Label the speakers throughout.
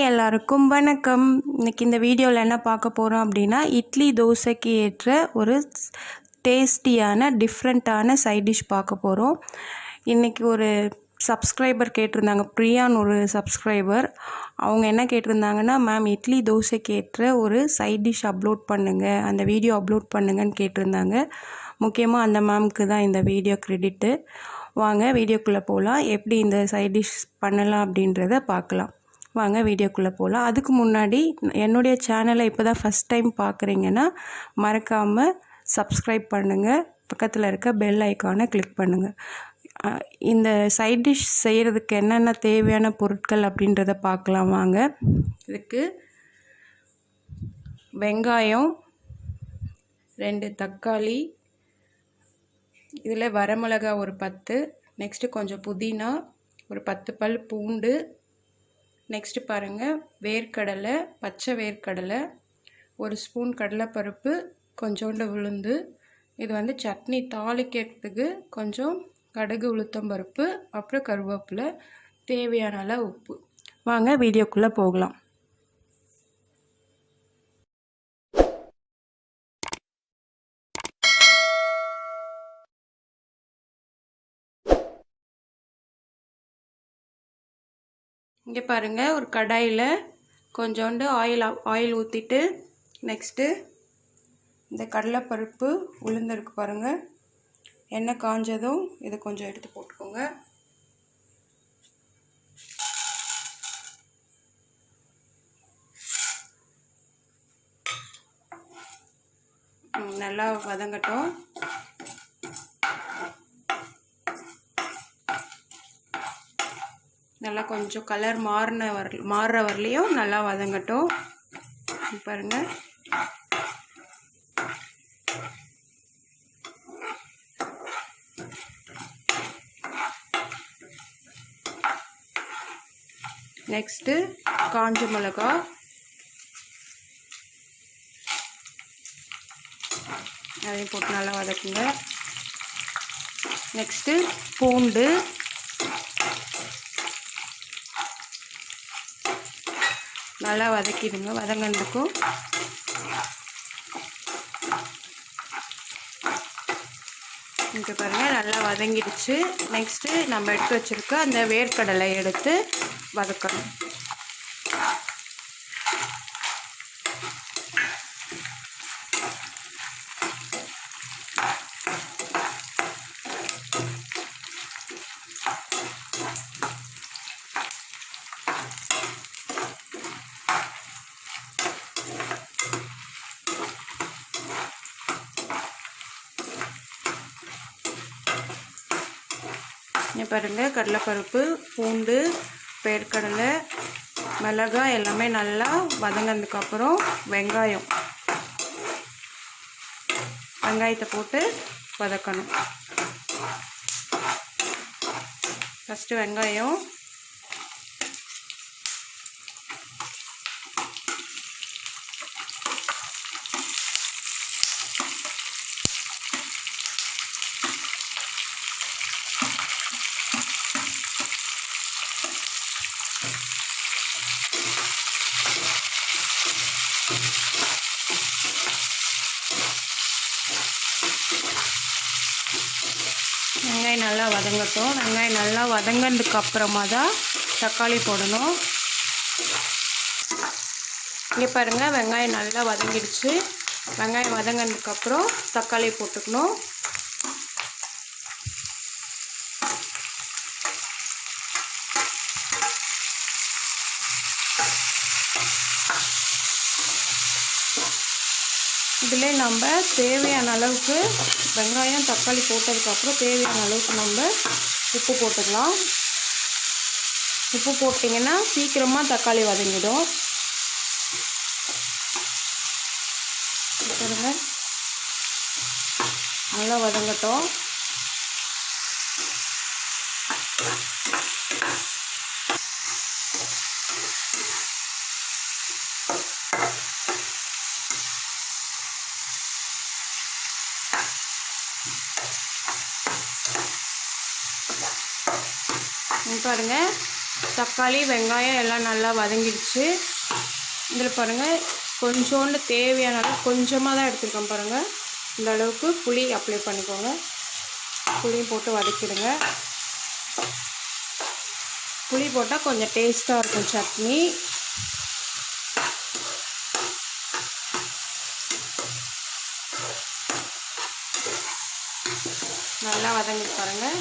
Speaker 1: எல்லாருக்கும் வணக்கம். இன்னைக்கு இந்த வீடியோவில் என்ன பார்க்க போகிறோம் அப்படின்னா, இட்லி தோசைக்கு ஏற்ற ஒரு டேஸ்டியான டிஃப்ரெண்ட்டான சைட் டிஷ் பார்க்க போகிறோம். இன்றைக்கி ஒரு சப்ஸ்கிரைபர் கேட்டிருந்தாங்க, பிரியான்னு ஒரு சப்ஸ்கிரைபர். அவங்க என்ன கேட்டிருந்தாங்கன்னா, மேம் இட்லி தோசைக்கு ஏற்ற ஒரு சைட் டிஷ் அப்லோட் பண்ணுங்கள், அந்த வீடியோ அப்லோட் பண்ணுங்கன்னு கேட்டிருந்தாங்க. முக்கியமாக அந்த மேம்க்கு தான் இந்த வீடியோ கிரெடிட்டு. வாங்க வீடியோக்குள்ளே போகலாம். எப்படி இந்த சைட் டிஷ் பண்ணலாம் அப்படின்றத பார்க்கலாம். வாங்க வீடியோக்குள்ளே போகலாம். அதுக்கு முன்னாடி என்னுடைய சேனலை இப்போ தான் ஃபஸ்ட் டைம் பார்க்குறீங்கன்னா மறக்காமல் சப்ஸ்கிரைப் பண்ணுங்கள், பக்கத்தில் இருக்க பெல் ஐக்கானை கிளிக் பண்ணுங்கள். இந்த சைட் டிஷ் செய்கிறதுக்கு என்னென்ன தேவையான பொருட்கள் அப்படின்றத பார்க்கலாம் வாங்க. இதுக்கு வெங்காயம், 2 தக்காளி, இதில் வரமிளகா ஒரு 10, நெக்ஸ்ட்டு கொஞ்சம் புதினா, ஒரு 10 பல் பூண்டு, நெக்ஸ்ட்டு பாருங்கள் வேர்க்கடலை, பச்சை வேர்க்கடலை, 1 ஸ்பூன் கடலைப்பருப்பு, கொஞ்சோண்டு உளுந்து. இது சட்னி தாளிக்கிறதுக்கு கொஞ்சம் கடுகு, உளுத்தம்பருப்பு, அப்புறம் கருவேப்பிலை, தேவையான அளவு உப்பு. வாங்க வீடியோக்குள்ளே போகலாம். இங்கே பாருங்கள், ஒரு கடாயில் கொஞ்சோண்டு ஆயில் ஊற்றிட்டு, நெக்ஸ்ட்டு இந்த கடலைப்பருப்பு உளுந்து இருக்கு பாருங்கள், எண்ணெய் காஞ்சதும் இதை கொஞ்சம் எடுத்து போட்டுக்கோங்க. நல்லா வதங்கட்டும். நல்லா கொஞ்சம் கலர் மாறுற வரலையும் நல்லா வதங்கட்டும். பாருங்கள், நெக்ஸ்ட்டு காஞ்ச மிளகா, அதையும் போட்டு நல்லா வதக்குங்க. நெக்ஸ்ட்டு பூண்டு, நல்லா வதக்கிடுங்க. வதங்கினதுக்கும் இங்கே பாருங்கள் நல்லா வதங்கிடுச்சு. நெக்ஸ்ட்டு நம்ம எடுத்து வச்சுருக்க அந்த வேர்க்கடலை எடுத்து வதக்கணும். இங்கே பாருங்கள், கடலைப்பருப்பு, பூண்டு, வேர்க்கடலை, மிளகாய் எல்லாமே நல்லா வதங்கினதுக்கப்புறம் வெங்காயத்தை போட்டு வதக்கணும். ஃபஸ்ட்டு வெங்காயம், வெங்காயம் நல்லா வதங்கட்டும். வெங்காயம் நல்லா வதங்கினதுக்கு அப்புறமா தான் தக்காளி போடணும். இங்கே பாருங்கள், வெங்காயம் நல்லா வதங்கிடுச்சு. வெங்காயம் வதங்கினதுக்கப்புறம் தக்காளி போட்டுக்கணும். இதில் நம்ம தேவையான அளவுக்கு வெங்காயம் தக்காளி போட்டதுக்கப்புறம் தேவையான அளவுக்கு நம்ம உப்பு போட்டுக்கலாம். உப்பு போட்டிங்கன்னா சீக்கிரமாக தக்காளி வதங்கிடும். பாருங்க, நல்லா வதங்கட்டும். பாருங்கள், தக்காளி வெங்காயம் எல்லாம் நல்லா வதங்கிடுச்சு. இதில் பாருங்கள் கொஞ்சோண்டு தேவையான அளவு கொஞ்சமாக தான் எடுத்துருக்கோம் பாருங்கள். இந்த அளவுக்கு புளி அப்ளை பண்ணிக்கோங்க. புளியும் போட்டு வதக்கிடுங்க. புளி போட்டால் கொஞ்சம் டேஸ்ட்டாக இருக்கும் சட்னி. நல்லா வதங்கி பாருங்கள்.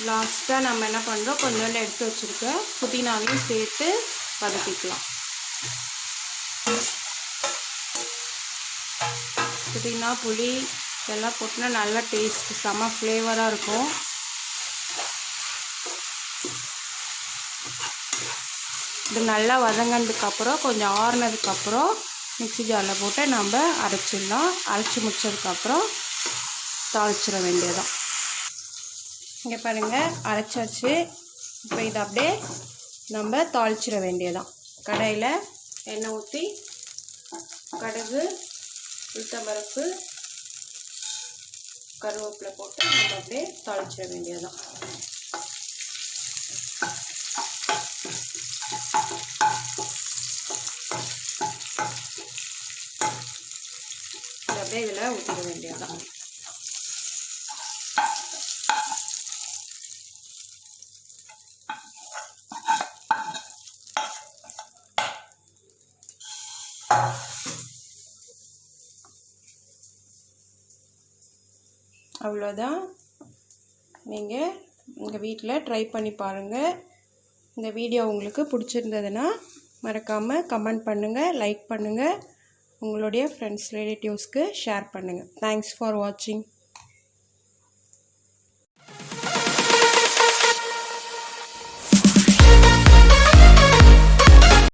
Speaker 1: லாஸ்ட்டாக நம்ம என்ன பண்ணுறோம், கொஞ்சோண்டு எடுத்து வச்சுருக்க புதினாவையும் சேர்த்து வதக்கிக்கலாம். புதினா புளி இதெல்லாம் போட்டுனா நல்லா டேஸ்ட் செம்ம ஃப்ளேவராக இருக்கும். இது நல்லா வதங்கினதுக்கப்புறம் கொஞ்சம் ஆறுனதுக்கப்புறம் மிக்ஸி ஜாரில் போட்டு நம்ம அரைச்சிடலாம். அரைச்சி முடிச்சதுக்கப்புறம் தாளிச்சிட வேண்டியதான். இங்கே பாருங்கள் அரைச்சாச்சு. இப்போ இதை அப்படியே நம்ம தாளிச்சிட வேண்டியதான். கடாயில் எண்ணெய் ஊற்றி கடுகு உளுத்தம்பருப்பு கருவேப்பிலை போட்டு நம்ம அப்படியே தாளிச்சிட வேண்டியதான். அப்படியே இதில் ஊற்றிட வேண்டியதான். அவ்வளோதான். நீங்கள் உங்கள் வீட்டில் ட்ரை பண்ணி பாருங்கள். இந்த வீடியோ உங்களுக்கு பிடிச்சிருந்ததுன்னா மறக்காமல் கமெண்ட் பண்ணுங்கள், லைக் பண்ணுங்கள், உங்களுடைய ஃப்ரெண்ட்ஸ் ரிலேட்டிவ்ஸ்க்கு ஷேர் பண்ணுங்கள். தேங்க்ஸ் ஃபார் வாட்சிங்.